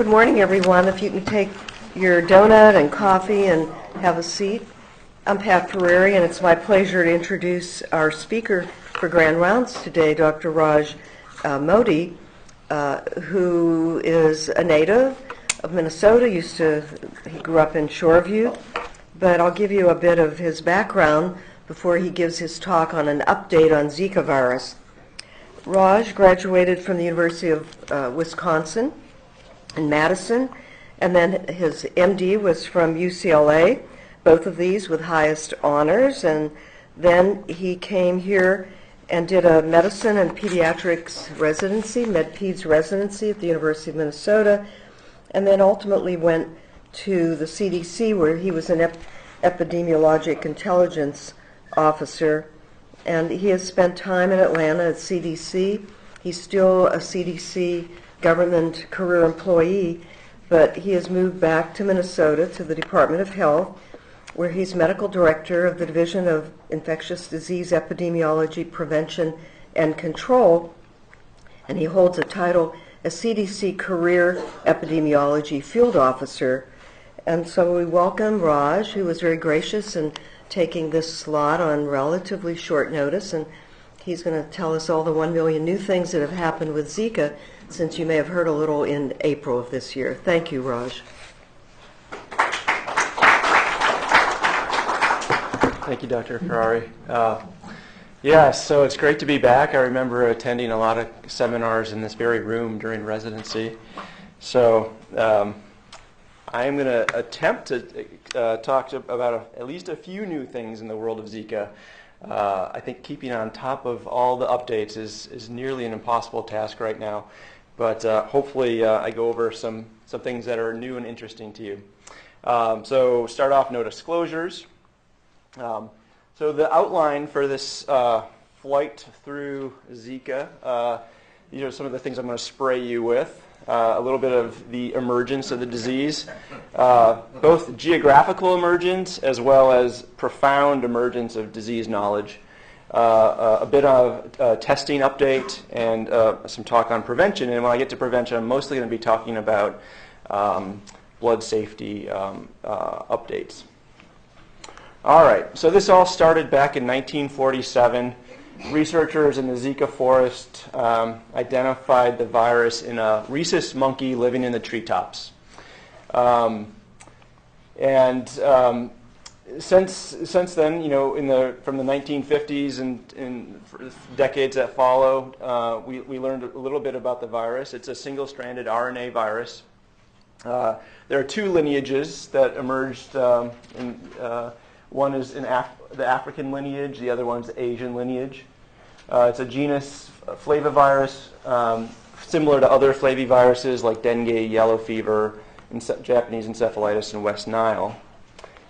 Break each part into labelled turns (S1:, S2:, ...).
S1: Good morning, everyone. If you can take your donut and coffee and have a seat. I'm Pat Ferrari, and it's my pleasure to introduce our speaker for Grand Rounds today, Dr. Raj Mody, who is a native of Minnesota. He grew up in Shoreview, but I'll give you a bit of his background before he gives his talk on an update on Zika virus. Raj graduated from the University of Wisconsin in Madison, and then his MD was from UCLA, both of these with highest honors, and then he came here and did a medicine and pediatrics residency, MedPeds residency at the University of Minnesota, and then ultimately went to the CDC where he was an epidemiologic intelligence officer, and he has spent time in Atlanta at CDC. He's still a CDC government career employee, but he has moved back to Minnesota to the Department of Health, where he's medical director of the Division of Infectious Disease Epidemiology, Prevention, and Control, and he holds a title as CDC Career Epidemiology Field Officer. And so we welcome Raj, who was very gracious in taking this slot on relatively short notice, and he's going to tell us all the 1 million new things that have happened with Zika, since you may have heard a little in April of this year. Thank you, Raj.
S2: Thank you, Dr. Ferrari. So it's great to be back. I remember attending a lot of seminars in this very room during residency. So I am going to attempt to talk about at least a few new things in the world of Zika. I think keeping on top of all the updates is nearly an impossible task right now. But hopefully I go over some things that are new and interesting to you. So start off, no disclosures. So the outline for this flight through Zika, these are some of the things I'm going to spray you with. A little bit of the emergence of the disease, both geographical emergence as well as profound emergence of disease knowledge. A bit of testing update and some talk on prevention. And when I get to prevention, I'm mostly going to be talking about blood safety updates. All right, so this all started back in 1947. Researchers in the Zika forest identified the virus in a rhesus monkey living in the treetops. Since then, from the 1950s and decades that follow, we learned a little bit about the virus. It's a single-stranded RNA virus. There are two lineages that emerged. One is in the African lineage, the other one's the Asian lineage. It's a genus flavivirus, similar to other flaviviruses like dengue, yellow fever, Japanese encephalitis, and West Nile.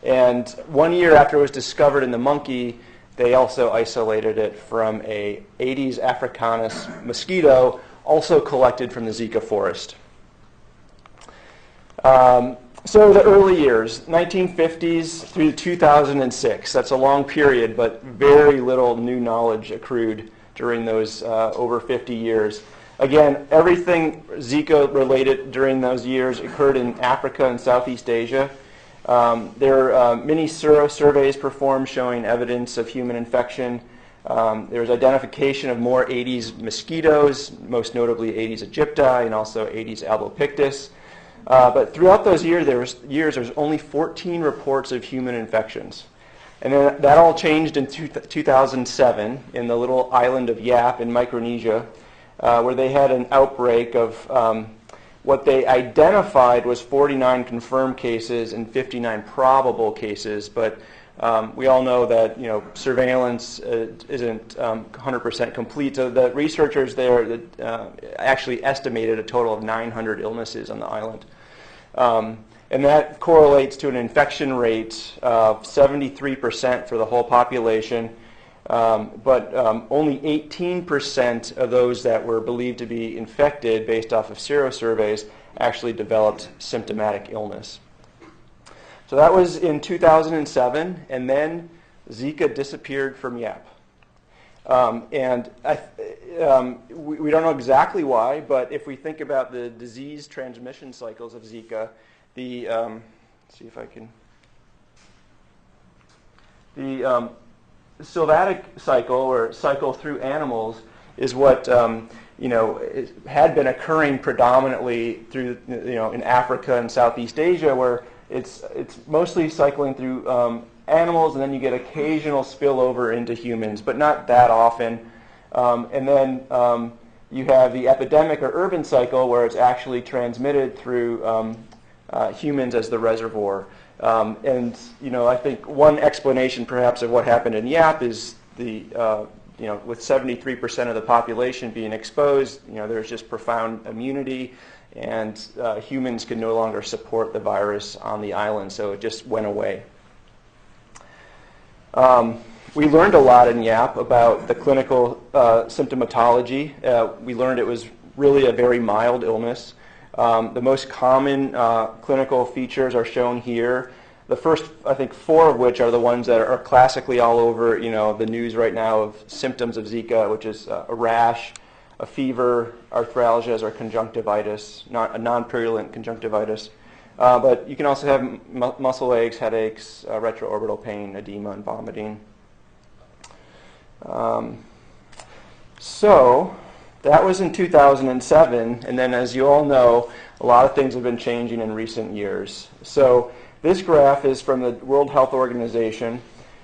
S2: And 1 year after it was discovered in the monkey, they also isolated it from a Aedes africanus mosquito, also collected from the Zika forest. So the early years, 1950s through 2006, that's a long period, but very little new knowledge accrued during those over 50 years. Again, everything Zika related during those years occurred in Africa and Southeast Asia. There are many surveys performed showing evidence of human infection. There was identification of more Aedes mosquitoes, most notably Aedes aegypti and also Aedes albopictus. But throughout those years, there was only 14 reports of human infections. And then that all changed in 2007 in the little island of Yap in Micronesia, where they had an outbreak of what they identified was 49 confirmed cases and 59 probable cases. But we all know that surveillance isn't 100% complete. So the researchers there actually estimated a total of 900 illnesses on the island. And that correlates to an infection rate of 73% for the whole population, but only 18% of those that were believed to be infected based off of serosurveys actually developed symptomatic illness. So that was in 2007, and then Zika disappeared from Yap. We don't know exactly why, but if we think about the disease transmission cycles of Zika, let's see if I can, the sylvatic cycle, or cycle through animals, is what it had been occurring predominantly through in Africa and Southeast Asia, where it's mostly cycling through animals, and then you get occasional spillover into humans, but not that often. And then you have the epidemic or urban cycle, where it's actually transmitted through humans as the reservoir. And I think one explanation perhaps of what happened in Yap is with 73% of the population being exposed, there's just profound immunity, and humans could no longer support the virus on the island, so it just went away. We learned a lot in Yap about the clinical symptomatology. We learned it was really a very mild illness. The most common clinical features are shown here. The first, I think, 4 of which are the ones that are classically all over, the news right now of symptoms of Zika, which is a rash, a fever, arthralgias, or conjunctivitis, not a non-purulent conjunctivitis. But you can also have muscle aches, headaches, retroorbital pain, edema, and vomiting. So that was in 2007, and then, as you all know, a lot of things have been changing in recent years. So this graph is from the World Health Organization.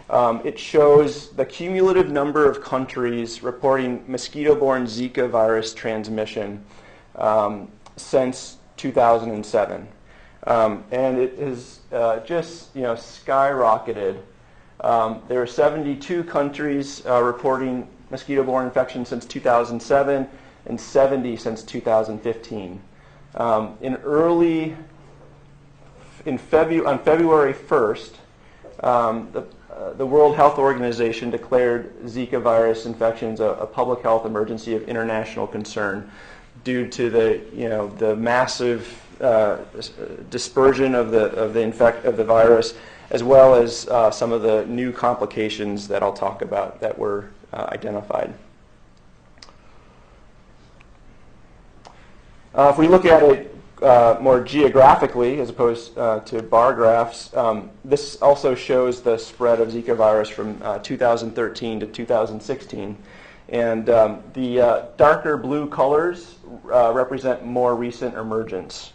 S2: It shows the cumulative number of countries reporting mosquito-borne Zika virus transmission since 2007. And it has just skyrocketed. There are 72 countries reporting mosquito-borne infection since 2007, and 70 since 2015. On February 1st, the World Health Organization declared Zika virus infections a public health emergency of international concern due to the massive dispersion of the virus, as well as some of the new complications that I'll talk about that were identified. If we look at it more geographically, as opposed to bar graphs, this also shows the spread of Zika virus from 2013 to 2016. And the darker blue colors represent more recent emergence.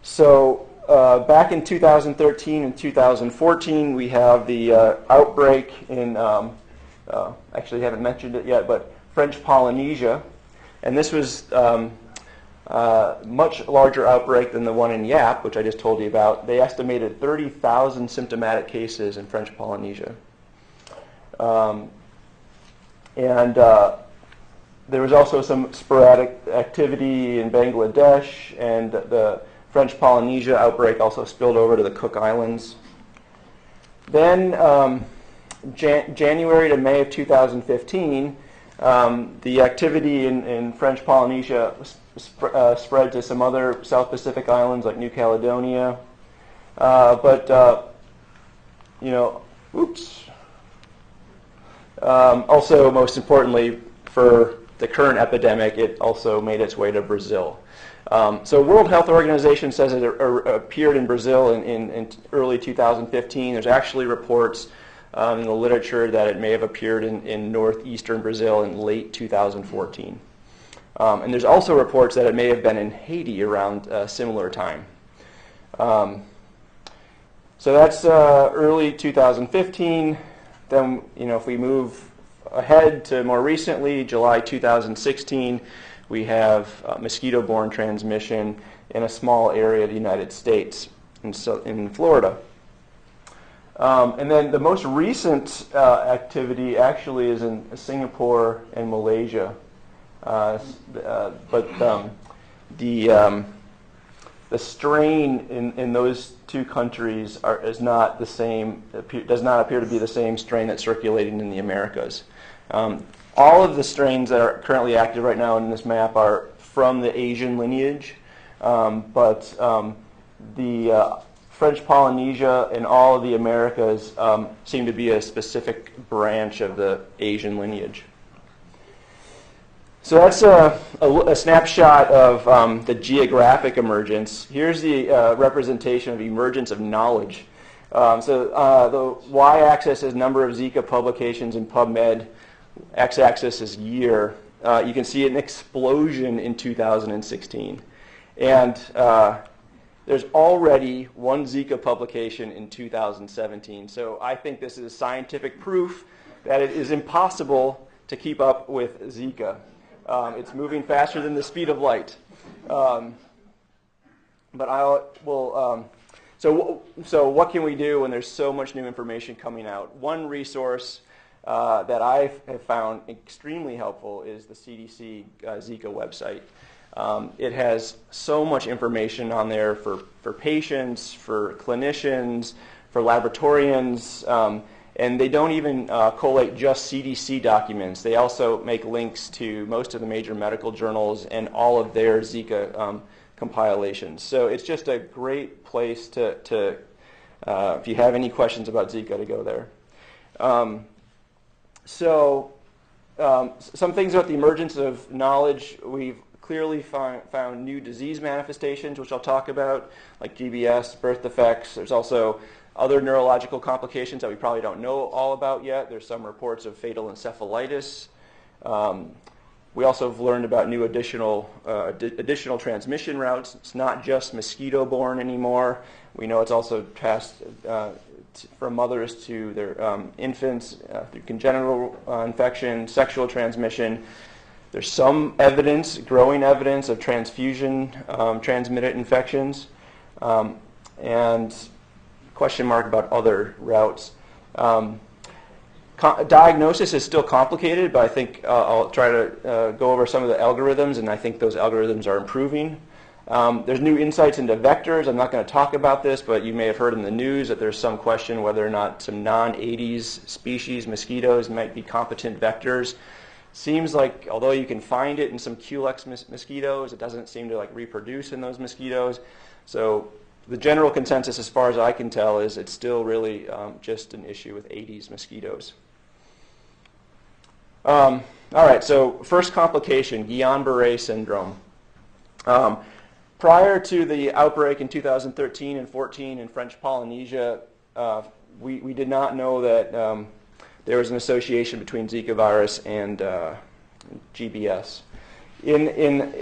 S2: So back in 2013 and 2014, we have the outbreak in, actually haven't mentioned it yet, but French Polynesia. And this was much larger outbreak than the one in Yap, which I just told you about. They estimated 30,000 symptomatic cases in French Polynesia. And there was also some sporadic activity in Bangladesh, and the French Polynesia outbreak also spilled over to the Cook Islands. Then January to May of 2015, the activity in French Polynesia spread to some other South Pacific islands like New Caledonia. Also, most importantly, for the current epidemic, it also made its way to Brazil. So World Health Organization says it appeared in Brazil in early 2015. There's actually reports in the literature that it may have appeared in northeastern Brazil in late 2014. And there's also reports that it may have been in Haiti around a similar time. So that's early 2015. Then, if we move ahead to more recently, July 2016, we have mosquito-borne transmission in a small area of the United States, in Florida. And then the most recent activity actually is in Singapore and Malaysia. But the strain in those two countries is not the same. Does not appear to be the same strain that's circulating in the Americas. All of the strains that are currently active right now in this map are from the Asian lineage, but the French Polynesia and all of the Americas seem to be a specific branch of the Asian lineage. So that's a snapshot of the geographic emergence. Here's the representation of emergence of knowledge. The y-axis is number of Zika publications in PubMed. X-axis is year. You can see an explosion in 2016. And there's already one Zika publication in 2017. So I think this is scientific proof that it is impossible to keep up with Zika. It's moving faster than the speed of light. So what can we do when there's so much new information coming out? One resource that I have found extremely helpful is the CDC Zika website. It has so much information on there for patients, for clinicians, for laboratorians, and they don't even collate just CDC documents. They also make links to most of the major medical journals and all of their Zika compilations. So it's just a great place to if you have any questions about Zika, to go there. Some things about the emergence of knowledge. We've clearly found new disease manifestations, which I'll talk about, like GBS, birth defects. There's also other neurological complications that we probably don't know all about yet. There's some reports of fatal encephalitis. We also have learned about new additional transmission routes. It's not just mosquito-borne anymore. We know it's also passed from mothers to their infants through congenital infection, sexual transmission. There's some evidence, growing evidence, of transfusion transmitted infections, and question mark about other routes. Diagnosis is still complicated, but I think I'll try to go over some of the algorithms, and I think those algorithms are improving. There's new insights into vectors. I'm not going to talk about this, but you may have heard in the news that there's some question whether or not some non-Aedes species mosquitoes might be competent vectors. Seems like, although you can find it in some Culex mosquitoes, it doesn't seem to reproduce in those mosquitoes. So the general consensus, as far as I can tell, is it's still really just an issue with Aedes mosquitoes. All right, so first complication, Guillain-Barre Syndrome. Prior to the outbreak in 2013 and 14 in French Polynesia, we did not know that there was an association between Zika virus and GBS. In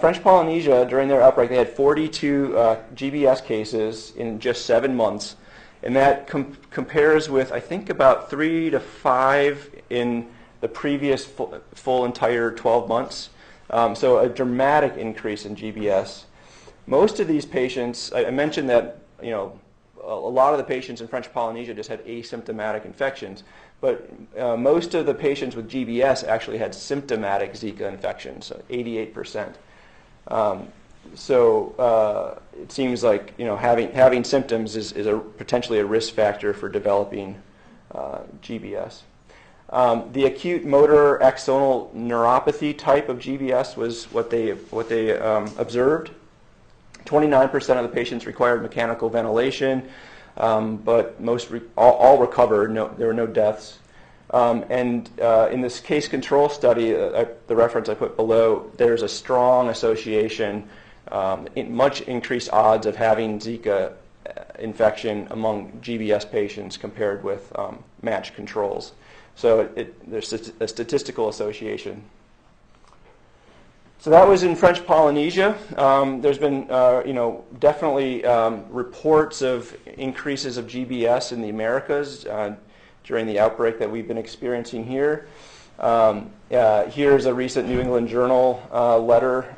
S2: French Polynesia, during their outbreak, they had 42 GBS cases in just 7 months, and that compares with, I think, about 3 to 5 in the previous full entire 12 months. So a dramatic increase in GBS. Most of these patients, I mentioned that a lot of the patients in French Polynesia just had asymptomatic infections, but most of the patients with GBS actually had symptomatic Zika infections, so 88%. It seems like having symptoms is potentially a risk factor for developing GBS. The acute motor axonal neuropathy type of GBS was what they observed. 29% of the patients required mechanical ventilation, but all recovered. There were no deaths. In this case control study, the reference I put below, there's a strong association, much increased odds of having Zika infection among GBS patients compared with matched controls. So there's a statistical association. So that was in French Polynesia. There's been, definitely reports of increases of GBS in the Americas during the outbreak that we've been experiencing here. Here's a recent New England Journal letter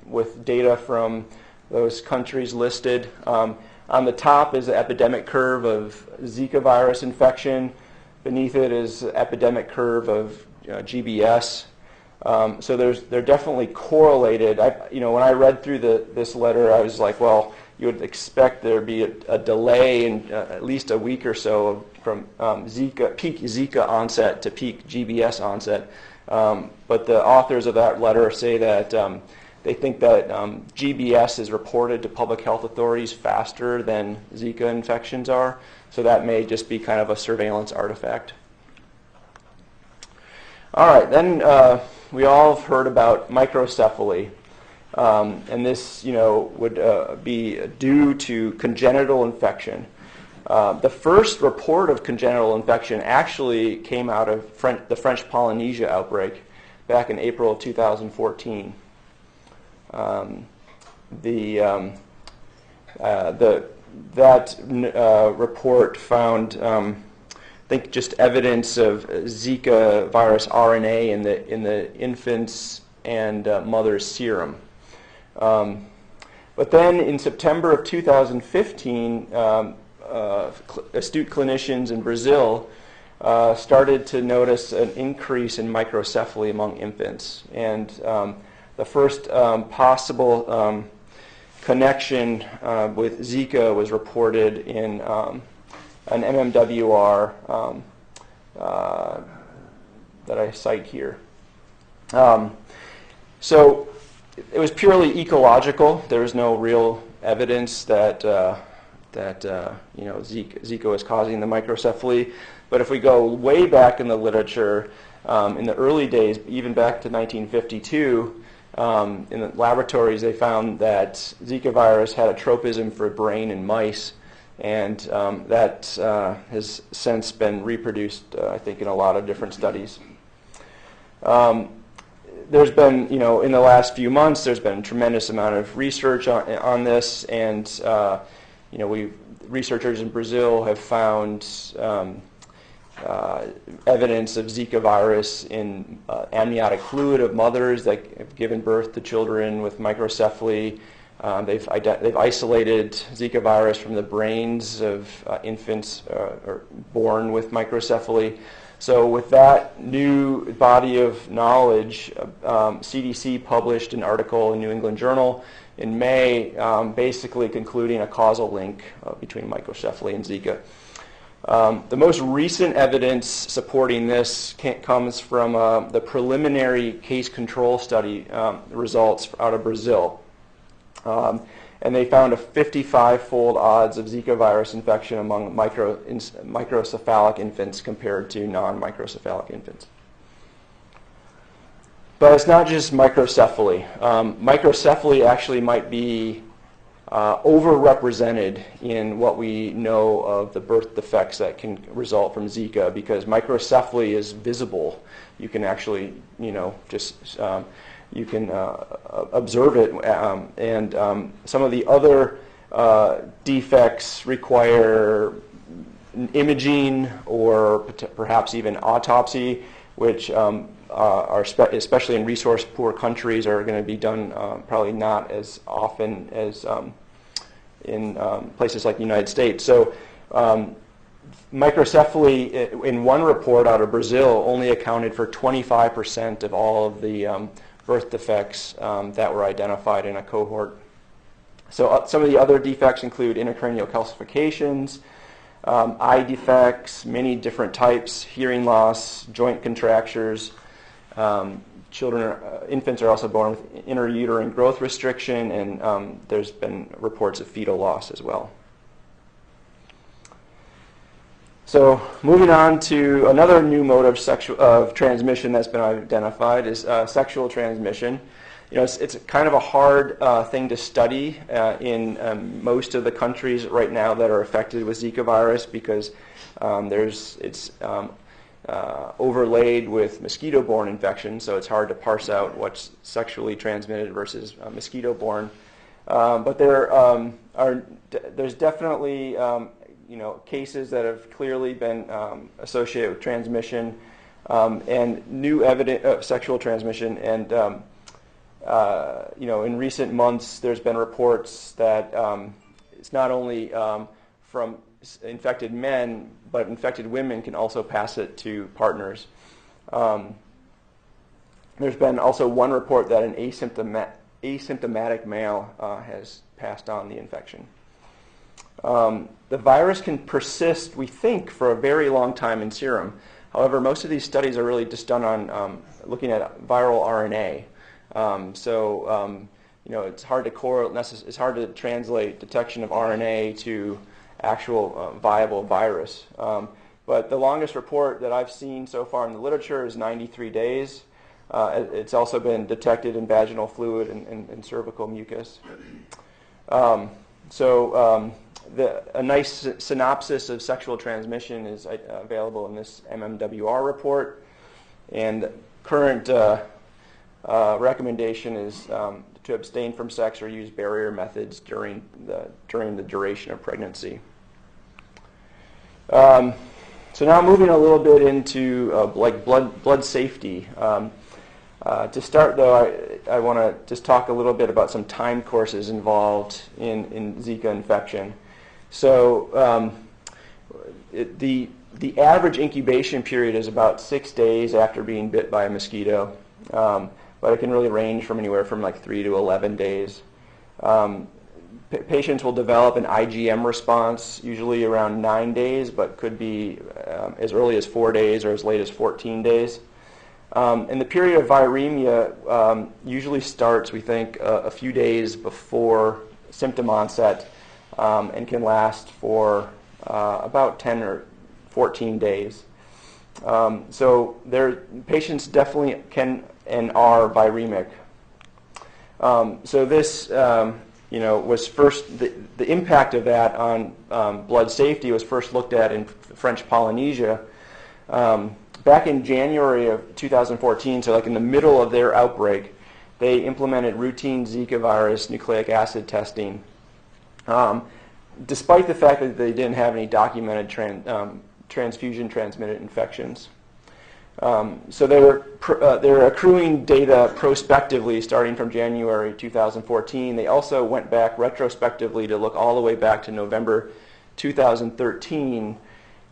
S2: with data from those countries listed. On the top is the epidemic curve of Zika virus infection. Beneath it is the epidemic curve of GBS. So they're definitely correlated. When I read through this letter, I was like, well, you would expect there to be a delay in at least a week or so from peak Zika onset to peak GBS onset. But the authors of that letter say that they think that GBS is reported to public health authorities faster than Zika infections are, so that may just be kind of a surveillance artifact. All right, then we all have heard about microcephaly, and this, would be due to congenital infection. The first report of congenital infection actually came out of the French Polynesia outbreak back in April of 2014. That report found I think just evidence of Zika virus RNA in the infants and mother's serum. But then in September of 2015, astute clinicians in Brazil started to notice an increase in microcephaly among infants. And the first possible connection with Zika was reported in an MMWR that I cite here. So it was purely ecological. There was no real evidence that Zika was causing the microcephaly. But if we go way back in the literature, in the early days, even back to 1952, in the laboratories they found that Zika virus had a tropism for brain in mice. And that has since been reproduced, I think, in a lot of different studies. There's been, in the last few months, there's been a tremendous amount of research on this, and, researchers in Brazil have found evidence of Zika virus in amniotic fluid of mothers that have given birth to children with microcephaly. They've isolated Zika virus from the brains of infants born with microcephaly. So with that new body of knowledge, CDC published an article in New England Journal in May basically concluding a causal link between microcephaly and Zika. The most recent evidence supporting this comes from the preliminary case control study results out of Brazil. And they found a 55-fold odds of Zika virus infection among microcephalic infants compared to non-microcephalic infants. But it's not just microcephaly. Microcephaly actually might be overrepresented in what we know of the birth defects that can result from Zika, because microcephaly is visible. You can actually, you can observe it, and some of the other defects require imaging or perhaps even autopsy, which are especially in resource-poor countries are going to be done probably not as often as in places like the United States. So microcephaly, in one report out of Brazil, only accounted for 25% of all of the birth defects that were identified in a cohort. So some of the other defects include intracranial calcifications, eye defects, many different types, hearing loss, joint contractures. Infants are also born with intrauterine growth restriction, and there's been reports of fetal loss as well. So moving on to another new mode of transmission that's been identified is sexual transmission. It's kind of a hard thing to study in most of the countries right now that are affected with Zika virus, because it's overlaid with mosquito-borne infection, so it's hard to parse out what's sexually transmitted versus mosquito-borne. But there's definitely cases that have clearly been associated with transmission and new evidence of sexual transmission. And in recent months, there's been reports that it's not only from infected men, but infected women can also pass it to partners. There's been also one report that an asymptomatic male has passed on the infection. The virus can persist, we think, for a very long time in serum. However, most of these studies are really just done on looking at viral RNA. It's hard to it's hard to translate detection of RNA to actual viable virus. But the longest report that I've seen so far in the literature is 93 days. It's also been detected in vaginal fluid and cervical mucus. A nice synopsis of sexual transmission is available in this MMWR report. And current recommendation is to abstain from sex or use barrier methods during the duration of pregnancy. So now moving a little bit into blood safety. To start, though, I want to just talk a little bit about some time courses involved in Zika infection. So the average incubation period is about 6 days after being bit by a mosquito, but it can really range from anywhere from like 3 to 11 days. Patients will develop an IgM response usually around 9 days, but could be as early as 4 days or as late as 14 days. And the period of viremia usually starts, we think, a few days before symptom onset and can last for about 10 or 14 days. So patients definitely can and are viremic. So this was first, the impact of that on blood safety was first looked at in French Polynesia back in January of 2014, so like in the middle of their outbreak. They implemented routine Zika virus nucleic acid testing, despite the fact that they didn't have any documented transfusion-transmitted infections. So they're accruing data prospectively starting from January 2014. They also went back retrospectively to look all the way back to November 2013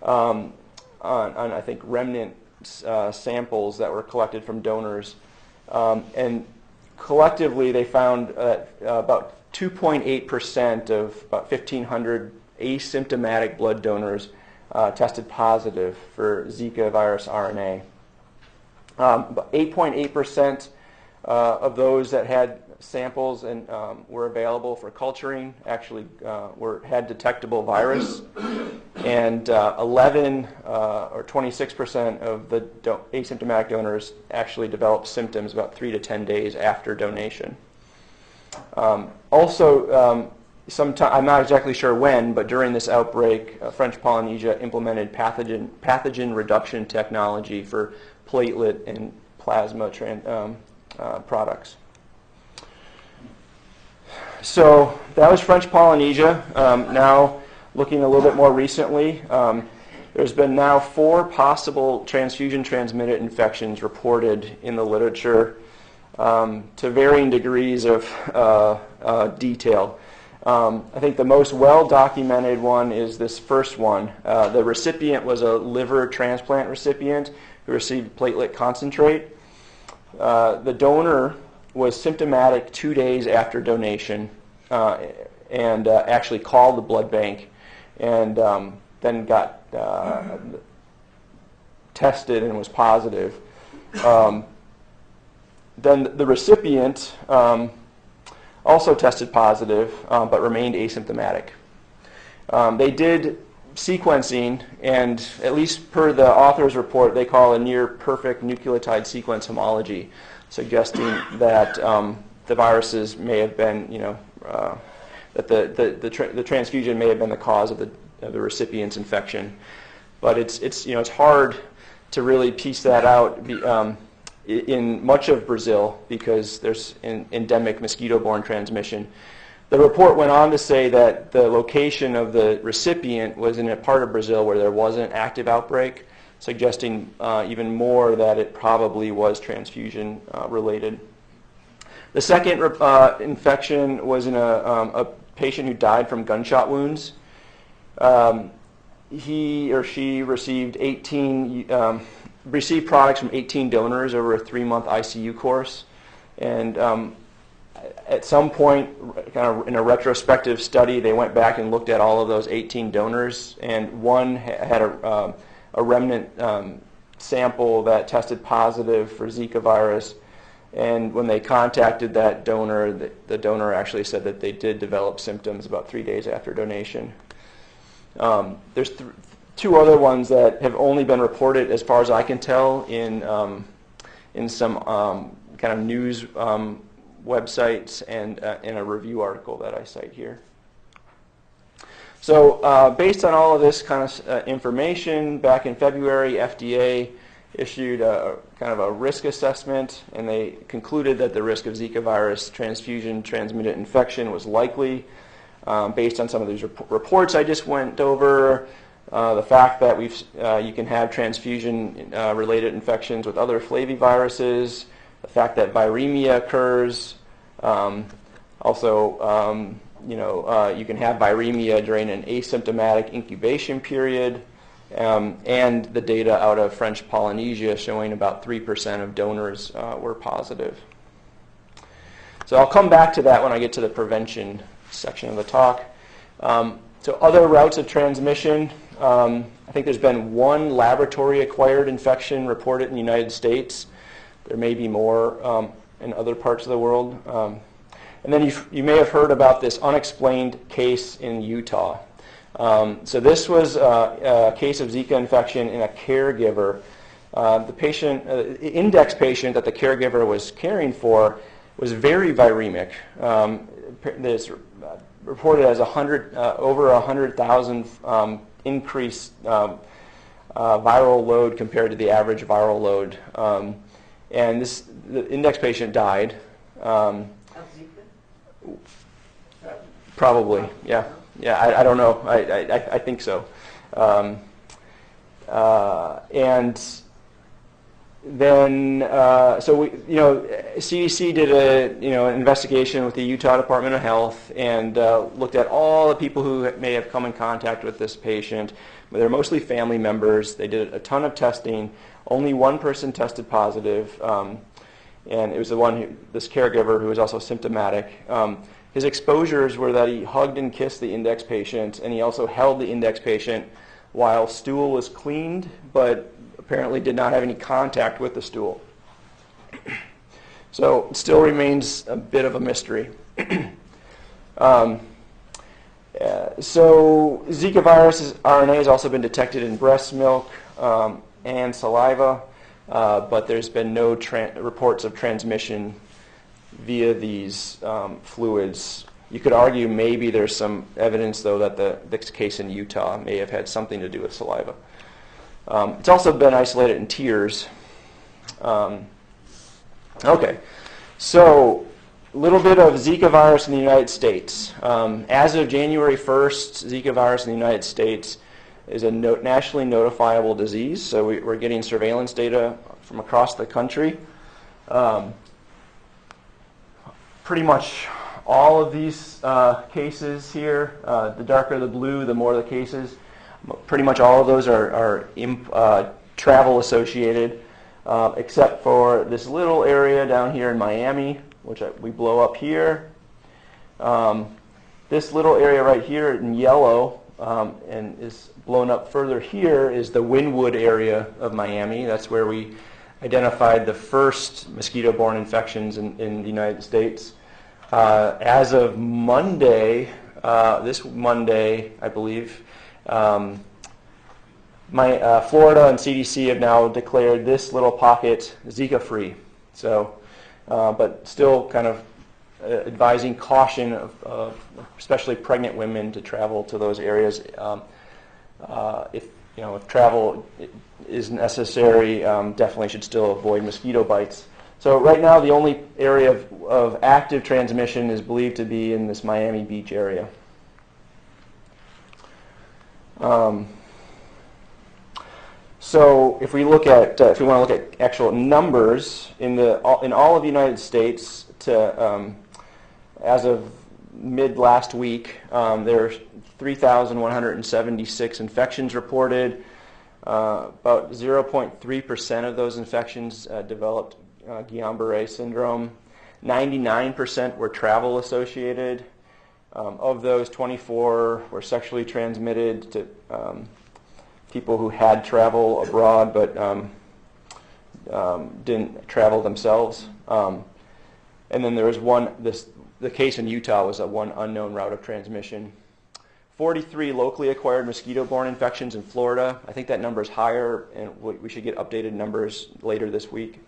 S2: on I think, remnant samples that were collected from donors. And collectively, they found about 2.8% of about 1,500 asymptomatic blood donors tested positive for Zika virus RNA. 8.8% of those that had samples and were available for culturing actually had detectable virus, and 11 or 26% of the asymptomatic donors actually developed symptoms about 3 to 10 days after donation. I'm not exactly sure when, but during this outbreak, French Polynesia implemented pathogen reduction technology for platelet and plasma products. So that was French Polynesia. Now, looking a little bit more recently, there's been now 4 possible transfusion-transmitted infections reported in the literature to varying degrees of detail. I think the most well-documented one is this first one. The recipient was a liver transplant recipient who received platelet concentrate. The donor was symptomatic 2 days after donation and actually called the blood bank and then got tested and was positive. Then the recipient also tested positive, but remained asymptomatic. They did sequencing, and at least per the author's report, they call a near perfect nucleotide sequence homology, suggesting that the viruses may have been, that the transfusion may have been the cause of the recipient's infection. But it's hard to really piece that out in much of Brazil because there's endemic mosquito-borne transmission. The report went on to say that the location of the recipient was in a part of Brazil where there was an active outbreak, suggesting even more that it probably was transfusion related. The second infection was in a patient who died from gunshot wounds. He or she received received products from 18 donors over a 3-month ICU course, and at some point, kind of in a retrospective study, they went back and looked at all of those 18 donors, and one had a remnant sample that tested positive for Zika virus. And when they contacted that donor, the donor actually said that they did develop symptoms about 3 days after donation. There's two other ones that have only been reported, as far as I can tell, in some kind of news websites and in a review article that I cite here. So based on all of this kind of information, back in February, FDA issued a kind of a risk assessment, and they concluded that the risk of Zika virus transfusion-transmitted infection was likely based on some of these reports I just went over, the fact that you can have transfusion-related infections with other flaviviruses, the fact that viremia occurs, also you can have viremia during an asymptomatic incubation period, and the data out of French Polynesia showing about 3% of donors were positive. So I'll come back to that when I get to the prevention section of the talk. So other routes of transmission, I think there's been one laboratory-acquired infection reported in the United States. There may be more in other parts of the world. And then you may have heard about this unexplained case in Utah. So this was a case of Zika infection in a caregiver. The patient, index patient that the caregiver was caring for was very viremic. This reported as over 100,000 increased viral load compared to the average viral load. And the index patient died. Probably, yeah. Yeah, I don't know. I think so. And then, CDC did an investigation with the Utah Department of Health and looked at all the people who may have come in contact with this patient. They're mostly family members. They did a ton of testing. Only one person tested positive, and it was this caregiver who was also symptomatic. His exposures were that he hugged and kissed the index patient, and he also held the index patient while stool was cleaned, but apparently did not have any contact with the stool. So it still remains a bit of a mystery. So Zika virus RNA has also been detected in breast milk and saliva, but there's been no reports of transmission via these fluids. You could argue maybe there's some evidence, though, that this case in Utah may have had something to do with saliva. It's also been isolated in tears. Okay, so a little bit of Zika virus in the United States. As of January 1st, Zika virus in the United States is a nationally notifiable disease, so we're getting surveillance data from across the country. Pretty much all of these cases here, the darker the blue, the more the cases. Pretty much all of those are travel associated, except for this little area down here in Miami, which we blow up here. This little area right here in yellow and is blown up further here is the Wynwood area of Miami. That's where we identified the first mosquito-borne infections in the United States. As of Monday, this Monday, I believe, Florida and CDC have now declared this little pocket Zika-free. So, but still kind of advising caution of especially pregnant women to travel to those areas. If travel is necessary, definitely should still avoid mosquito bites. So right now, the only area of active transmission is believed to be in this Miami Beach area. So if we want to look at actual numbers in all of the United States, as of mid last week, there are 3,176 infections reported. About 0.3% of those infections developed GuillainBarre Syndrome. 99% were travel associated. Of those, 24 were sexually transmitted to people who had travel abroad but didn't travel themselves. And then there was the case in Utah was a one unknown route of transmission. 43 locally acquired mosquito-borne infections in Florida. I think that number is higher, and we should get updated numbers later this week.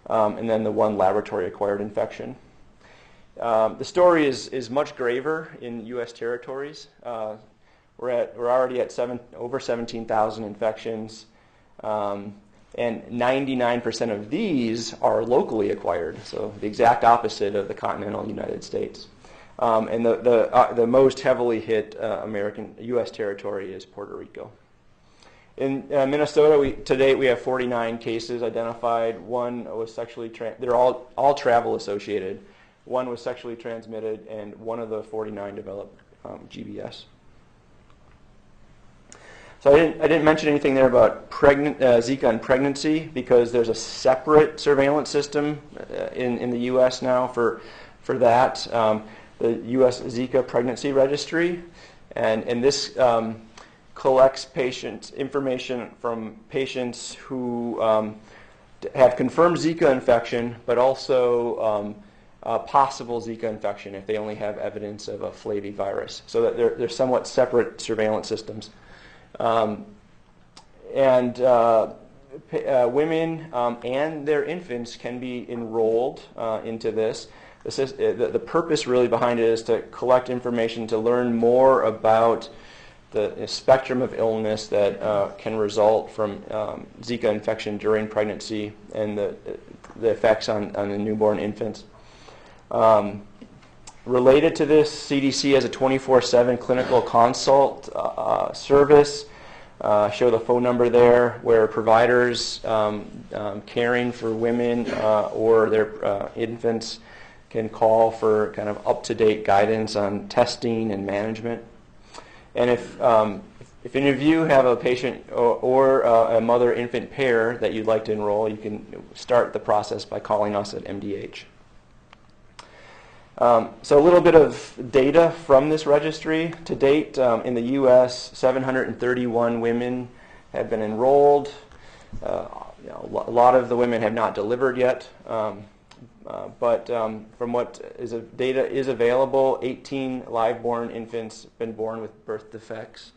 S2: And then the one laboratory-acquired infection. The story is much graver in U.S. territories. We're already at over 17,000 infections, and 99% of these are locally acquired. So the exact opposite of the continental United States. And the most heavily hit U.S. territory is Puerto Rico. In Minnesota, to date we have 49 cases identified. One was they're all travel associated. One was sexually transmitted, and one of the 49 developed GBS. So I didn't mention anything there about Zika and pregnancy because there's a separate surveillance system in the U.S. now for that. The U.S. Zika Pregnancy Registry, and this collects information from patients who have confirmed Zika infection, but also possible Zika infection if they only have evidence of a flavivirus. So that they're somewhat separate surveillance systems. Women and their infants can be enrolled into this. The purpose really behind it is to collect information to learn more about the spectrum of illness that can result from Zika infection during pregnancy and the effects on the newborn infants. Related to this, CDC has a 24/7 clinical consult service. Show the phone number there where providers caring for women or their infants can call for kind of up-to-date guidance on testing and management. And if any of you have a patient or a mother-infant pair that you'd like to enroll, you can start the process by calling us at MDH. So a little bit of data from this registry. To date, in the U.S., 731 women have been enrolled. A lot of the women have not delivered yet. But from what data is available, 18 live-born infants have been born with birth defects,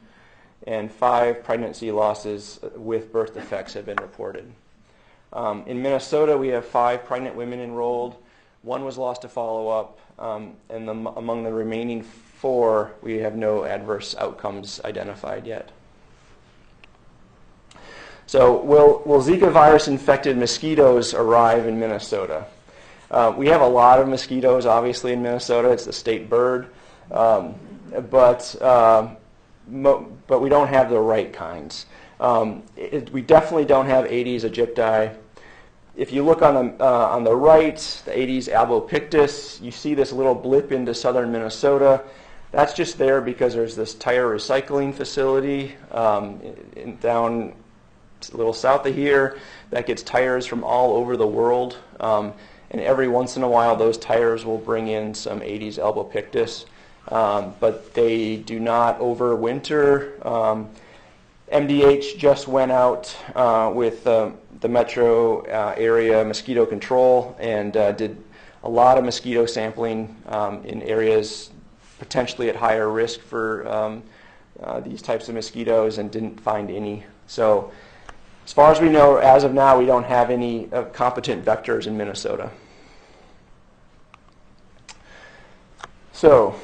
S2: and 5 pregnancy losses with birth defects have been reported. In Minnesota, we have 5 pregnant women enrolled. 1 was lost to follow-up, and among the remaining 4, we have no adverse outcomes identified yet. So will Zika virus-infected mosquitoes arrive in Minnesota? We have a lot of mosquitoes, obviously, in Minnesota. It's the state bird, but we don't have the right kinds. We definitely don't have Aedes aegypti. If you look on the right, the Aedes albopictus, you see this little blip into southern Minnesota. That's just there because there's this tire recycling facility down a little south of here that gets tires from all over the world. And every once in a while, those tires will bring in some Aedes albopictus, but they do not overwinter. MDH just went out with the metro area mosquito control and did a lot of mosquito sampling in areas potentially at higher risk for these types of mosquitoes and didn't find any. So as far as we know, as of now, we don't have any competent vectors in Minnesota. So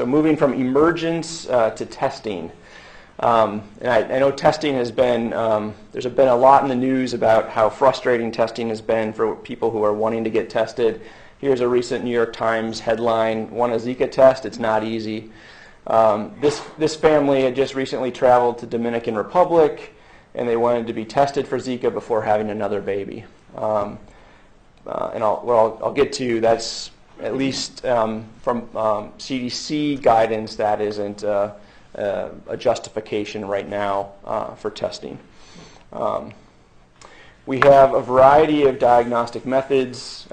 S2: moving from emergence to testing. And I know testing has been, there's been a lot in the news about how frustrating testing has been for people who are wanting to get tested. Here's a recent New York Times headline, "Want a Zika test? It's not easy." This family had just recently traveled to Dominican Republic, and they wanted to be tested for Zika before having another baby. And I'll get to, that's at least from CDC guidance, that isn't a justification right now for testing. We have a variety of diagnostic methods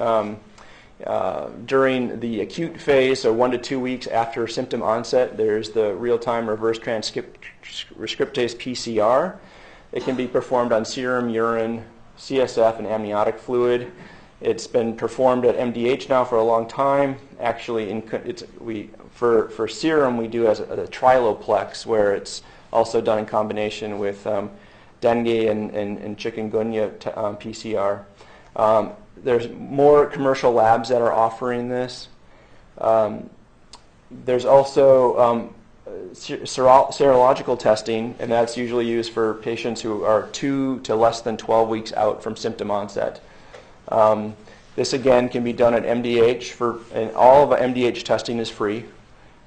S2: during the acute phase, so 1 to 2 weeks after symptom onset. There's the real-time reverse transcriptase PCR. It can be performed on serum, urine, CSF and amniotic fluid. It's been performed at MDH now for a long time. Actually, for serum, we do as a triloplex, where it's also done in combination with dengue and chikungunya PCR. There's more commercial labs that are offering this. There's also serological testing, and that's usually used for patients who are 2 to less than 12 weeks out from symptom onset. This again can be done at MDH, and all of MDH testing is free.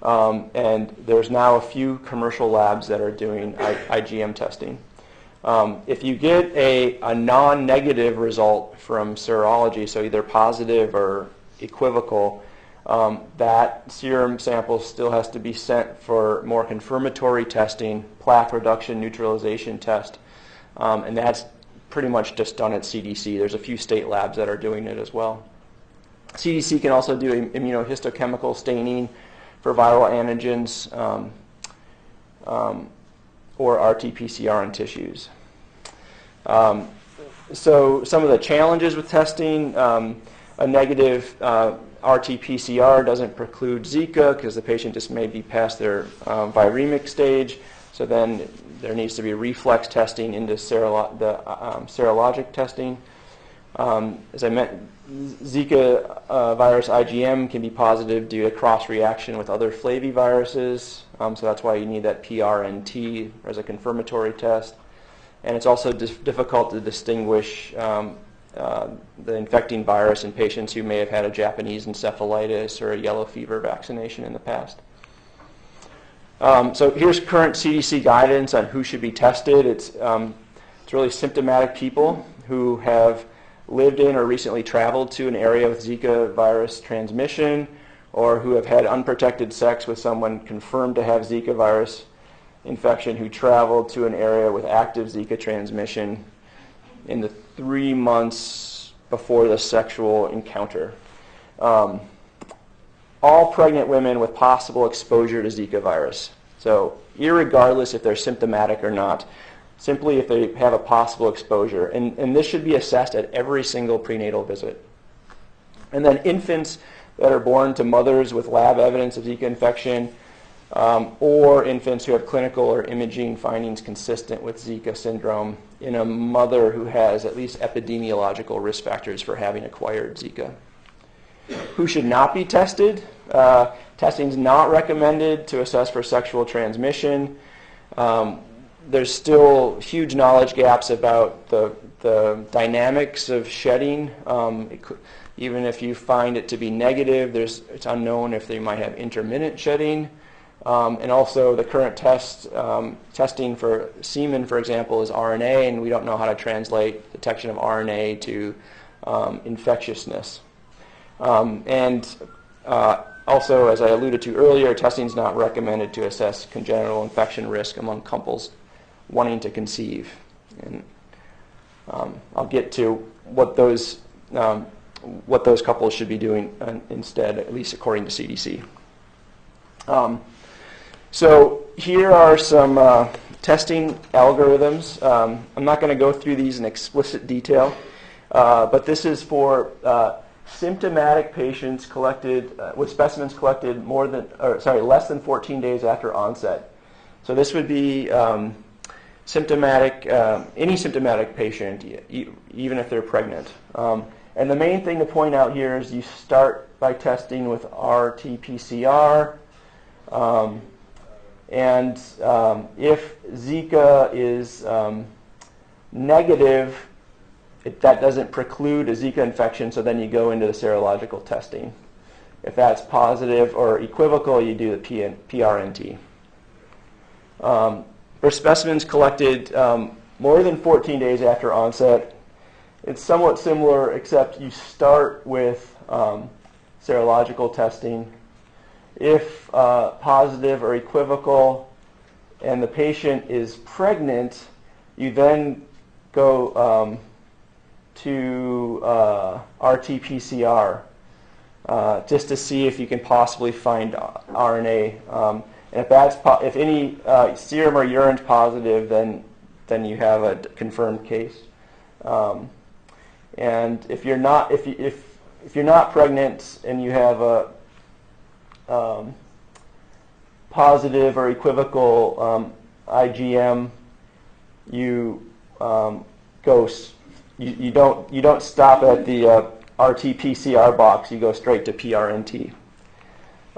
S2: And there's now a few commercial labs that are doing IgM testing. If you get a non-negative result from serology, so either positive or equivocal, that serum sample still has to be sent for more confirmatory testing, plaque reduction neutralization test, and that's pretty much just done at CDC. There's a few state labs that are doing it as well. CDC can also do immunohistochemical staining for viral antigens or RT-PCR on tissues. So some of the challenges with testing, a negative RT-PCR doesn't preclude Zika because the patient just may be past their viremic stage. So then there needs to be reflex testing into serologic testing. As I mentioned, Zika virus IgM can be positive due to cross-reaction with other flaviviruses. So that's why you need that PRNT as a confirmatory test. And it's also difficult to distinguish the infecting virus in patients who may have had a Japanese encephalitis or a yellow fever vaccination in the past. So here's current CDC guidance on who should be tested. It's really symptomatic people who have lived in or recently traveled to an area with Zika virus transmission, or who have had unprotected sex with someone confirmed to have Zika virus infection who traveled to an area with active Zika transmission in the 3 months before the sexual encounter. All pregnant women with possible exposure to Zika virus. So irregardless if they're symptomatic or not, simply if they have a possible exposure. And this should be assessed at every single prenatal visit. And then infants that are born to mothers with lab evidence of Zika infection, or infants who have clinical or imaging findings consistent with Zika syndrome in a mother who has at least epidemiological risk factors for having acquired Zika. Who should not be tested? Testing is not recommended to assess for sexual transmission. There's still huge knowledge gaps about the dynamics of shedding. Even if you find it to be negative, it's unknown if they might have intermittent shedding. And also the current testing for semen, for example, is RNA, and we don't know how to translate detection of RNA to infectiousness. Also, as I alluded to earlier, testing is not recommended to assess congenital infection risk among couples wanting to conceive. And I'll get to what those couples should be doing instead, at least according to CDC. So here are some testing algorithms. I'm not going to go through these in explicit detail, but this is for symptomatic patients collected with specimens collected less than 14 days after onset. So this would be symptomatic, any symptomatic patient, even if they're pregnant. And the main thing to point out here is you start by testing with RT-PCR. And if Zika is negative, that doesn't preclude a Zika infection, so then you go into the serological testing. If that's positive or equivocal, you do the PRNT. For specimens collected more than 14 days after onset, it's somewhat similar, except you start with serological testing. If positive or equivocal and the patient is pregnant, you then go to RT-PCR just to see if you can possibly find RNA. And if any serum or urine is positive, then you have a confirmed case. And if you're not pregnant and you have a positive or equivocal IgM, you you don't stop at the RT-PCR box. You go straight to PRNT.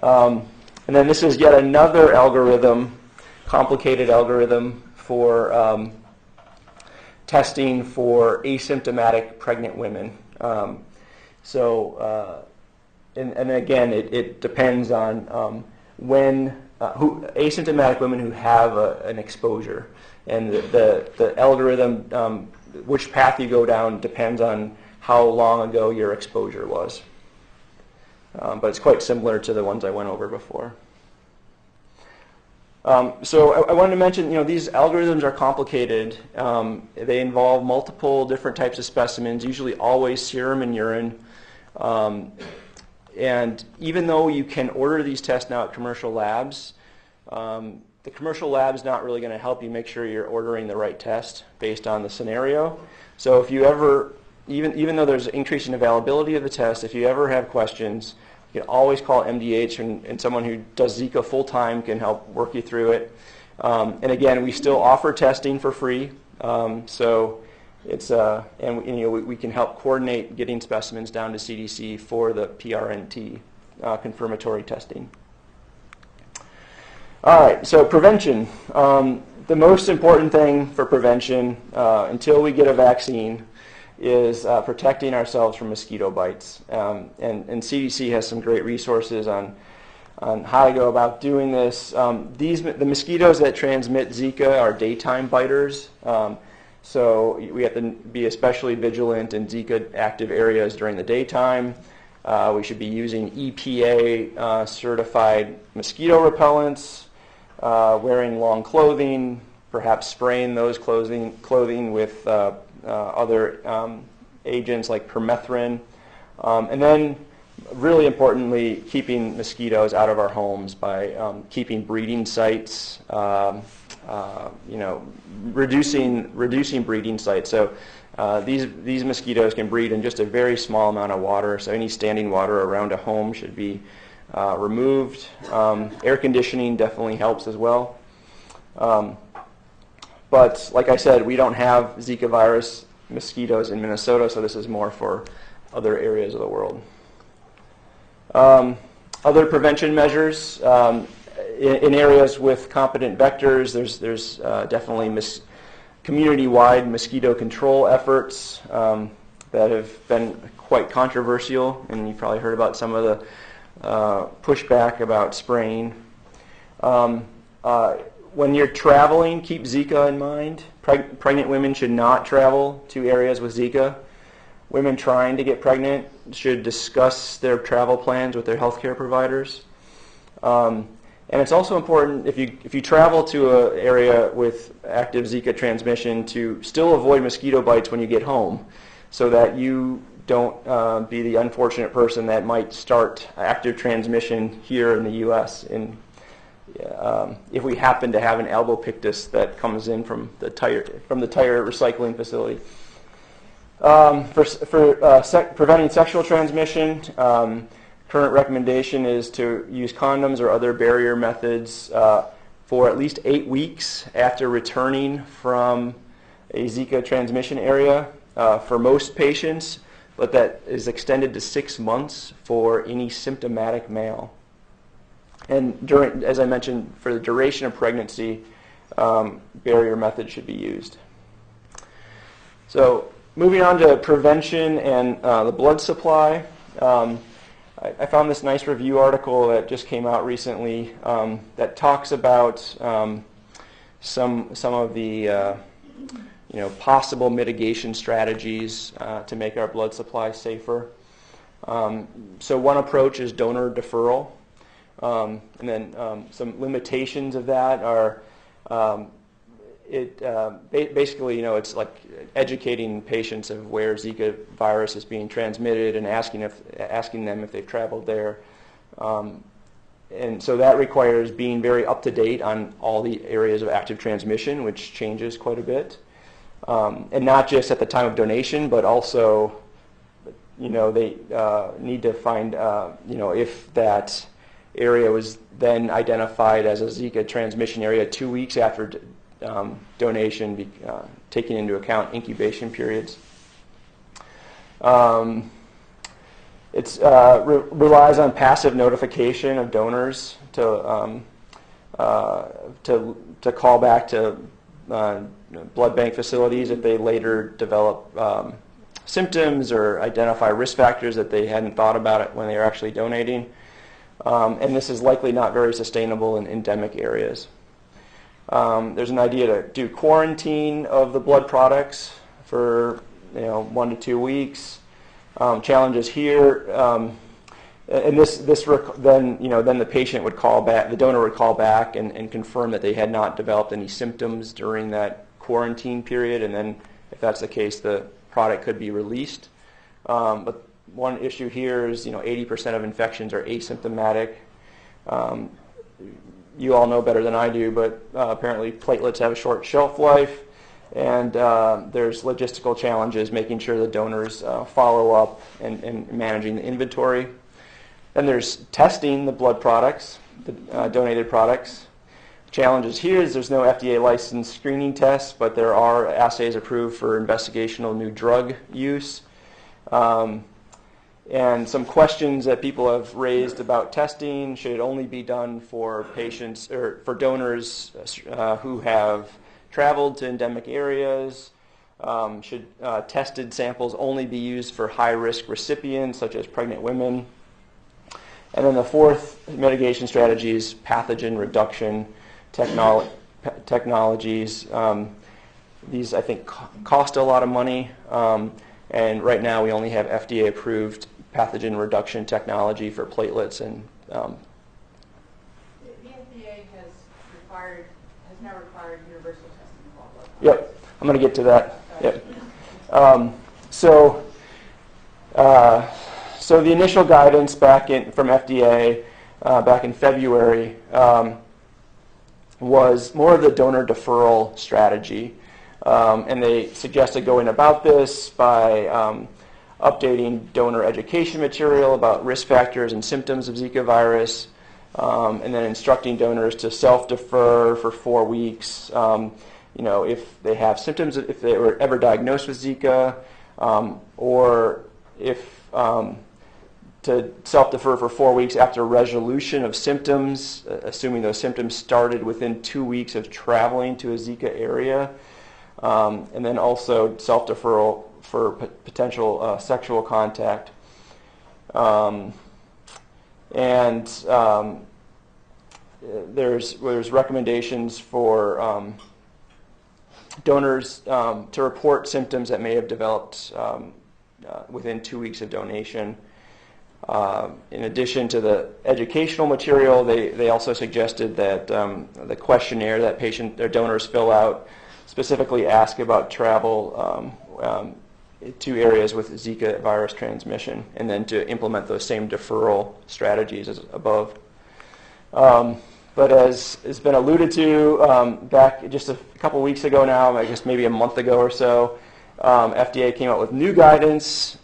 S2: And then this is yet another algorithm, complicated algorithm for testing for asymptomatic pregnant women. And again, it depends on asymptomatic women who have an exposure, and the algorithm, which path you go down depends on how long ago your exposure was. But it's quite similar to the ones I went over before. So I wanted to mention, these algorithms are complicated. They involve multiple different types of specimens, usually always serum and urine. And even though you can order these tests now at commercial labs, the commercial lab's not really going to help you make sure you're ordering the right test based on the scenario. So if you ever, even though there's increasing availability of the test, if you ever have questions, you can always call MDH, and someone who does Zika full-time can help work you through it. And again, we still offer testing for free. So it's, we can help coordinate getting specimens down to CDC for the PRNT confirmatory testing. All right, so prevention. The most important thing for prevention until we get a vaccine is protecting ourselves from mosquito bites. And CDC has some great resources on how to go about doing this. The mosquitoes that transmit Zika are daytime biters. So we have to be especially vigilant in Zika active areas during the daytime. We should be using EPA certified mosquito repellents, wearing long clothing, perhaps spraying those clothing with other agents like permethrin, and then really importantly, keeping mosquitoes out of our homes by keeping breeding sites, reducing breeding sites. So these mosquitoes can breed in just a very small amount of water, so any standing water around a home should be removed. Air conditioning definitely helps as well. But like I said, we don't have Zika virus mosquitoes in Minnesota, so this is more for other areas of the world. Other prevention measures in areas with competent vectors, there's definitely community-wide mosquito control efforts that have been quite controversial, and you've probably heard about some of the pushback about spraying. When you're traveling, keep Zika in mind. Pregnant women should not travel to areas with Zika. Women trying to get pregnant should discuss their travel plans with their healthcare providers. And it's also important if you travel to an area with active Zika transmission to still avoid mosquito bites when you get home, so that you don't be the unfortunate person that might start active transmission here in the U.S. If we happen to have an albopictus that comes in from the tire recycling facility. For preventing sexual transmission, current recommendation is to use condoms or other barrier methods for at least 8 weeks after returning from a Zika transmission area for most patients, but that is extended to 6 months for any symptomatic male. And as I mentioned, for the duration of pregnancy, barrier methods should be used. So moving on to prevention and the blood supply, I found this nice review article that just came out recently that talks about some of the possible mitigation strategies to make our blood supply safer. So one approach is donor deferral. And then some limitations of that are basically, it's like educating patients of where Zika virus is being transmitted and asking them if they've traveled there. And so that requires being very up to date on all the areas of active transmission, which changes quite a bit. And not just at the time of donation, but also they need to find, if that area was then identified as a Zika transmission area 2 weeks after donation, taking into account incubation periods. It relies on passive notification of donors to call back to blood bank facilities if they later develop symptoms or identify risk factors that they hadn't thought about it when they were actually donating. And this is likely not very sustainable in endemic areas. There's an idea to do quarantine of the blood products for 1 to 2 weeks. Challenges here, and then the patient would call back, the donor would call back and confirm that they had not developed any symptoms during that quarantine period, and then if that's the case, the product could be released. But one issue here is 80% of infections are asymptomatic. You all know better than I do, but apparently platelets have a short shelf life. And there's logistical challenges making sure the donors follow up and managing the inventory. Then there's testing the blood products, the donated products. Challenges here is there's no FDA licensed screening tests, but there are assays approved for investigational new drug use. And some questions that people have raised about testing: should it only be done for patients or for donors who have traveled to endemic areas? Should tested samples only be used for high-risk recipients, such as pregnant women? And then the fourth mitigation strategy is pathogen reduction technologies. These, I think, cost a lot of money, and right now we only have FDA-approved pathogen reduction technology for platelets and
S3: The FDA has now required universal testing of all blood products.
S2: Yep, I'm going to get to that. Yep. So the initial guidance from FDA back in February was more of the donor deferral strategy, and they suggested going about this by updating donor education material about risk factors and symptoms of Zika virus, and then instructing donors to self-defer for 4 weeks. If they have symptoms, if they were ever diagnosed with Zika, or if to self-defer for 4 weeks after resolution of symptoms, assuming those symptoms started within 2 weeks of traveling to a Zika area, and then also self-deferral for potential sexual contact. There's recommendations for donors to report symptoms that may have developed within 2 weeks of donation. In addition to the educational material, they also suggested that the questionnaire that their donors fill out specifically ask about travel to areas with Zika virus transmission, and then to implement those same deferral strategies as above. But as has been alluded to, back just a couple weeks ago now, I guess maybe a month ago or so, FDA came out with new guidance.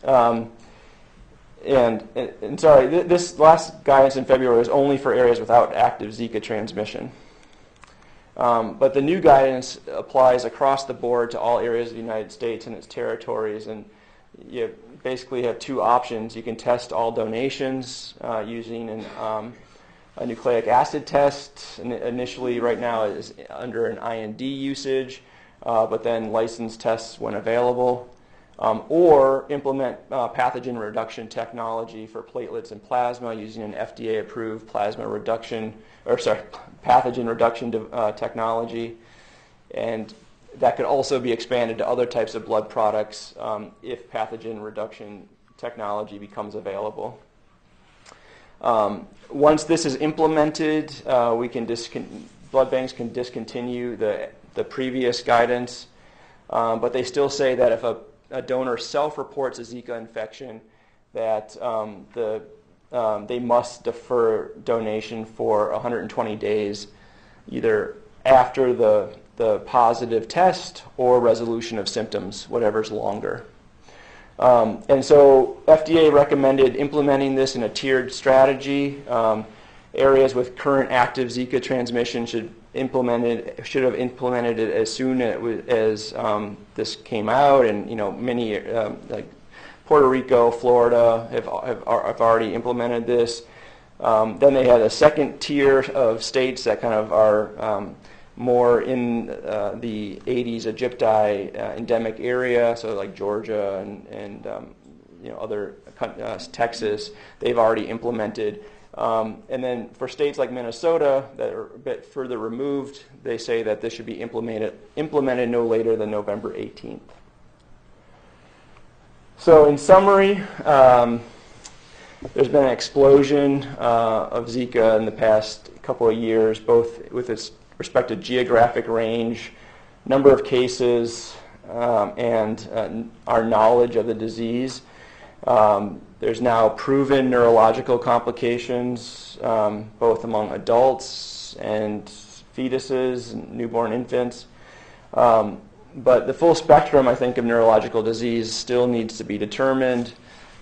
S2: This last guidance in February was only for areas without active Zika transmission. But the new guidance applies across the board to all areas of the United States and its territories, and you basically have two options. You can test all donations using a nucleic acid test. Initially, right now, is under an IND usage, but then licensed tests when available. Or implement pathogen reduction technology for platelets and plasma using an FDA-approved pathogen reduction technology, and that could also be expanded to other types of blood products if pathogen reduction technology becomes available. Once this is implemented, blood banks can discontinue the previous guidance, but they still say that if a donor self-reports a Zika infection, that they must defer donation for 120 days, either after the positive test or resolution of symptoms, whatever's longer. And so FDA recommended implementing this in a tiered strategy. Areas with current active Zika transmission should have implemented it as soon as this came out, and many like Puerto Rico, Florida have already implemented this. Then they had a second tier of states that kind of are more in the Aedes aegypti endemic area, so like Georgia and other Texas, they've already implemented. And then for states like Minnesota that are a bit further removed, they say that this should be implemented no later than November 18th. So in summary, there's been an explosion of Zika in the past couple of years, both with its respective geographic range, number of cases, and our knowledge of the disease. There's now proven neurological complications, both among adults and fetuses and newborn infants. But the full spectrum, I think, of neurological disease still needs to be determined,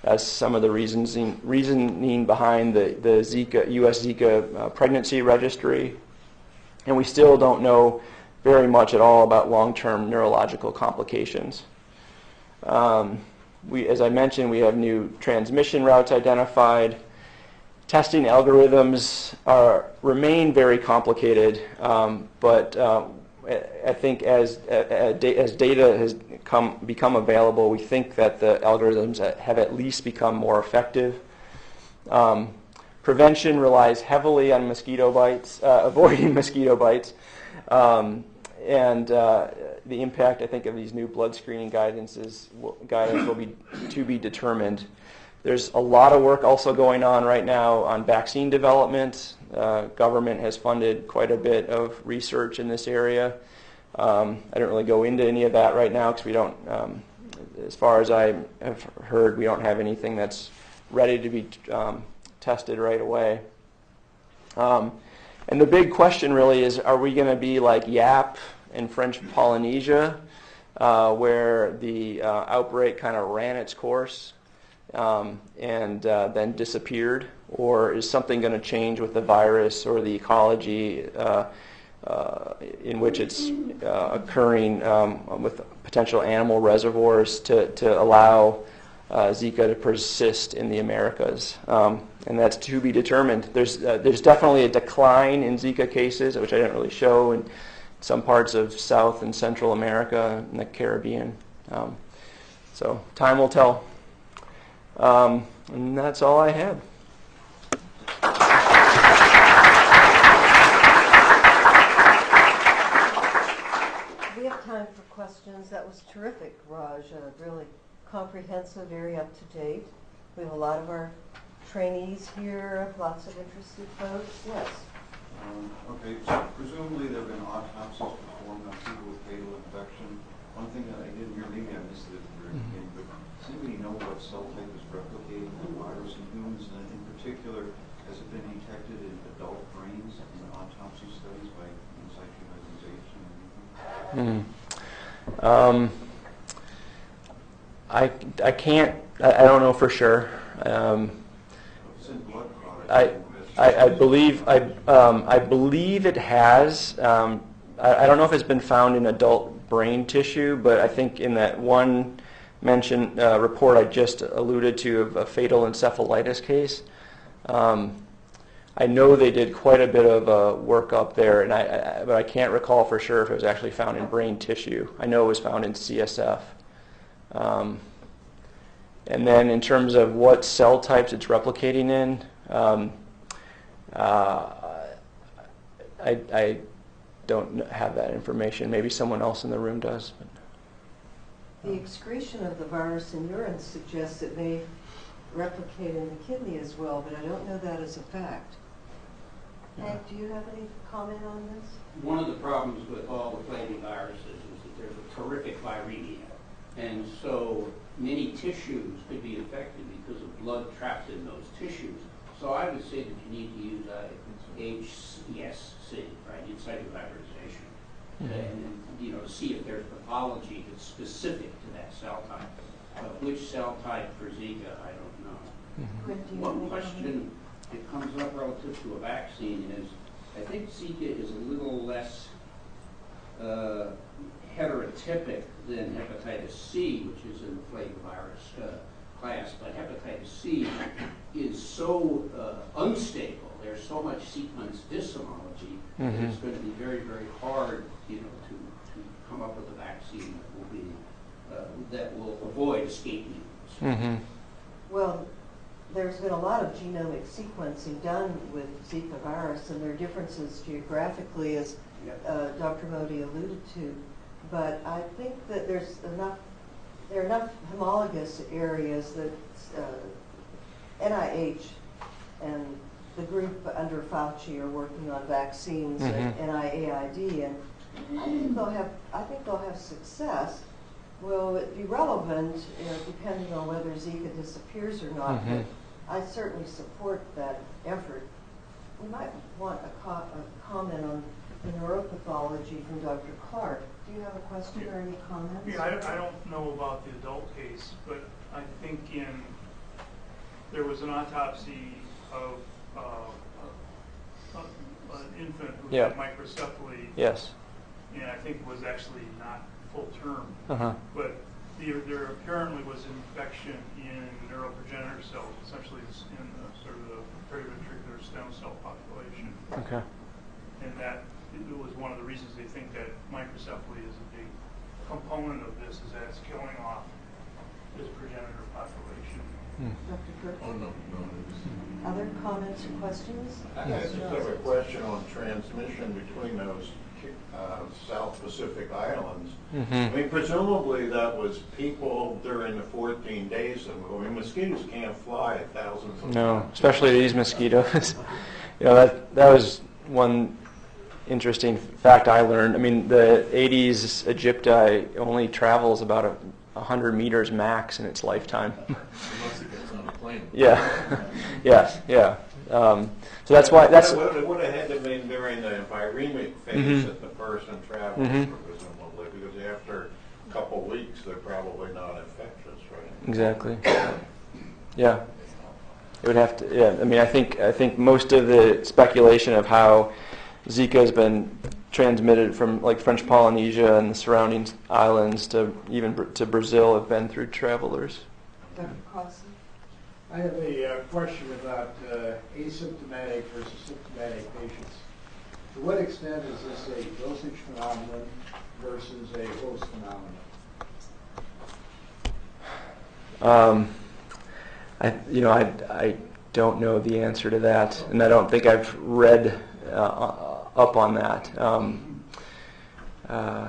S2: as some of the reasoning behind the Zika, U.S. Zika Pregnancy Registry. And we still don't know very much at all about long-term neurological complications. As I mentioned, we have new transmission routes identified. Testing algorithms remain very complicated, but I think as data has become available, we think that the algorithms have at least become more effective. Prevention relies heavily on mosquito bites, avoiding mosquito bites, and the impact, I think, of these new blood screening guidance will be to be determined. There's a lot of work also going on right now on vaccine development. Government has funded quite a bit of research in this area. I don't really go into any of that right now because we don't, as far as I have heard, we don't have anything that's ready to be tested right away. And the big question really is, are we going to be like Yap in French Polynesia, where the outbreak kind of ran its course and then disappeared? Or is something going to change with the virus or the ecology in which it's occurring with potential animal reservoirs to allow Zika to persist in the Americas? And that's to be determined. There's definitely a decline in Zika cases, which I didn't really show, in some parts of South and Central America and the Caribbean. So time will tell. And that's all I had.
S1: We have time for questions. That was terrific, Raj. Really comprehensive, very up to date. We have a lot of our trainees here, lots of interested folks. Yes.
S4: Okay, so presumably there have been autopsies performed on people with fatal infection. One thing that I didn't hear, maybe I missed it at the very beginning, but does anybody know what cell type is replicating the virus in humans? And in particular, has it been detected in adult brains in autopsy studies by in situ hybridization or anything?
S2: I can't, I don't know for sure.
S4: It's in blood products.
S2: I believe it has. I don't know if it's been found in adult brain tissue, but I think in that one mentioned report I just alluded to of a fatal encephalitis case, I know they did quite a bit of work up there, but I can't recall for sure if it was actually found in brain tissue. I know it was found in CSF. And then in terms of what cell types it's replicating in, I don't have that information. Maybe someone else in the room does. But.
S1: The excretion of the virus in urine suggests it may replicate in the kidney as well, but I don't know that as a fact. Hank, do you have any comment on this?
S5: One of the problems with all the plague viruses is that there's a terrific viremia. And so many tissues could be affected because of blood trapped in those tissues. So I would say that you need to use HCSC, right, in situ hybridization, and to see if there's pathology that's specific to that cell type. Which cell type for Zika, I don't know.
S1: Quinn, do you have
S5: One
S1: any
S5: question that comes up relative to a vaccine is, I think Zika is a little less heterotypic than hepatitis C, which is in the flavivirus class, but hepatitis C is so unstable. There's so much sequence dysomology that it's going to be very, very hard, to come up with a vaccine that will avoid escape mutants.
S1: Well, there's been a lot of genomic sequencing done with Zika virus, and there are differences geographically, as Dr. Mody alluded to. But I think that there are enough homologous areas that NIH and the group under Fauci are working on vaccines at NIAID, and I think they'll have success. Will it be relevant, depending on whether Zika disappears or not? But I certainly support that effort. We might want a comment on the neuropathology from Dr. Clark. Do you have a question or any comments?
S6: Yeah, I don't know about the adult case, but I think there was an autopsy of an infant who had microcephaly.
S2: Yes.
S6: And I think it was actually not full term. But there apparently was infection in neuroprogenitor cells, essentially in the sort of the periventricular stem cell population.
S2: Okay.
S6: And that it was one of the reasons they think that microcephaly is a big component of this, is that it's killing off this progenitor population.
S1: Dr. Kirk?
S7: Oh, no.
S1: Other comments or questions?
S7: I just have a question on transmission between those South Pacific islands. I mean, presumably that was people during the 14 days. I mean, mosquitoes can't fly at thousands of
S2: No, especially these mosquitoes. That was one interesting fact I learned. I mean, the Aedes aegypti only travels about 100 meters max in its lifetime.
S7: unless it gets on a plane.
S2: Yeah. Yeah. So that's why
S7: It would have had to have been during the viremic phase that the person travels, presumably, because after a couple of weeks they're probably not infectious, right?
S2: Exactly. Yeah. It would have to. Yeah. I mean, I think most of the speculation of how Zika has been transmitted from like French Polynesia and the surrounding islands to even to Brazil have been through travelers.
S1: Dr. Crossan?
S8: I have a question about asymptomatic versus symptomatic patients. To what extent is this a dosage phenomenon versus a host phenomenon?
S2: I don't know the answer to that, and I don't think I've read up on that.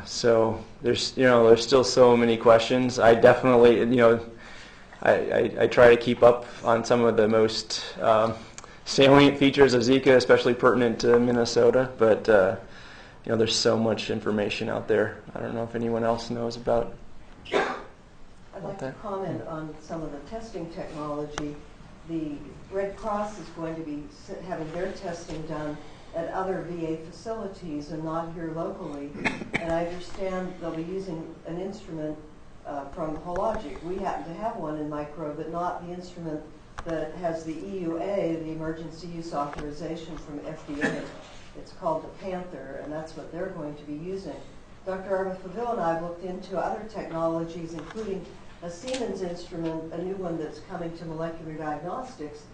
S2: So there's still so many questions. I definitely I try to keep up on some of the most salient features of Zika, especially pertinent to Minnesota. But there's so much information out there. I don't know if anyone else knows about.
S1: I'd like to comment on some of the testing technology. The Red Cross is going to be having their testing done at other VA facilities and not here locally. And I understand they'll be using an instrument from Hologic. We happen to have one in micro, but not the instrument that has the EUA, the Emergency Use Authorization from FDA. It's called the Panther, and that's what they're going to be using. Dr. Armafaville and I have looked into other technologies, including a Siemens instrument, a new one that's coming to molecular diagnostics,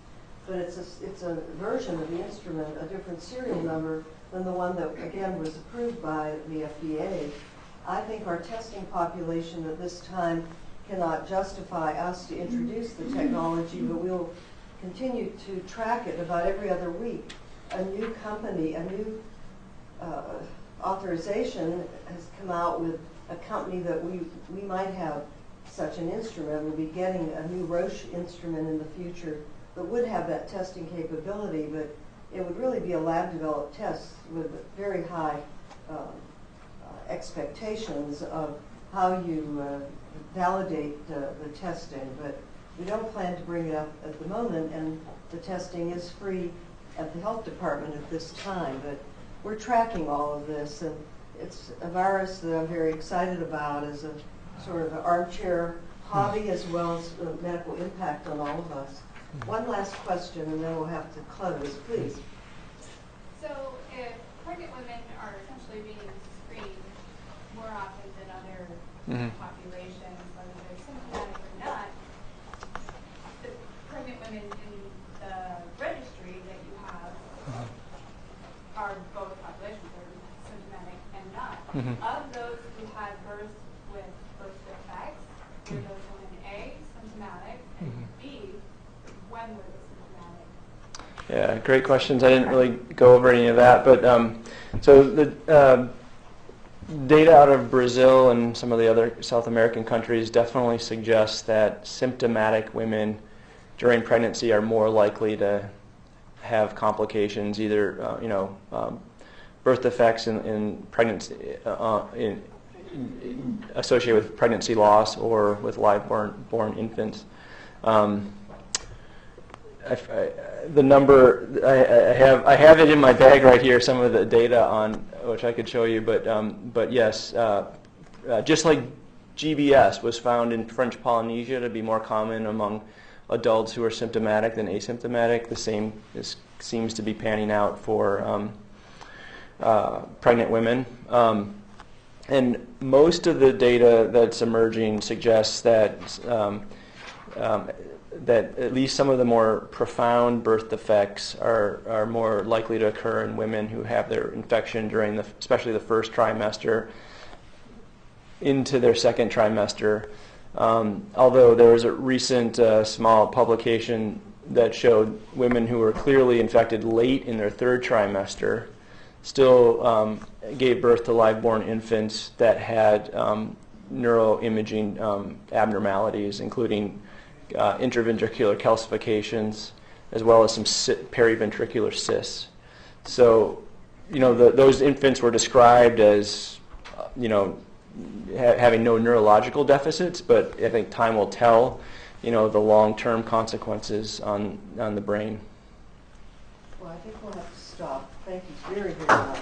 S1: but it's a version of the instrument, a different serial number than the one that, again, was approved by the FDA. I think our testing population at this time cannot justify us to introduce the technology, but we'll continue to track it about every other week. A new company, a new authorization has come out with a company that we might have such an instrument. We'll be getting a new Roche instrument in the future that would have that testing capability, but it would really be a lab-developed test with very high expectations of how you validate the testing. But we don't plan to bring it up at the moment, and the testing is free at the health department at this time. But we're tracking all of this, and it's a virus that I'm very excited about as a sort of an armchair hobby as well as medical impact on all of us. One last question, and then we'll have to close, please.
S3: So if pregnant women are essentially being screened more often than other populations, whether they're symptomatic or not, the pregnant women in the registry that you have are both populations, they're symptomatic and not. Of those who had births with birth defects, were those women A, symptomatic, and B, when were they symptomatic?
S2: Yeah, great questions. I didn't really go over any of that, but so the data out of Brazil and some of the other South American countries definitely suggests that symptomatic women during pregnancy are more likely to have complications, either birth defects in pregnancy associated with pregnancy loss or with live-born infants. The number I have it in my bag right here. Some of the data on which I could show you, but yes, just like GBS was found in French Polynesia to be more common among adults who are symptomatic than asymptomatic, the same seems to be panning out for pregnant women. And most of the data that's emerging suggests that that at least some of the more profound birth defects are more likely to occur in women who have their infection during especially the first trimester into their second trimester. Although there was a recent small publication that showed women who were clearly infected late in their third trimester still gave birth to live-born infants that had neuroimaging abnormalities, including intraventricular calcifications, as well as some periventricular cysts. So, those infants were described as, having no neurological deficits, but I think time will tell, the long-term consequences on the brain.
S1: Well, I think we'll have to stop. Thank you very, very much.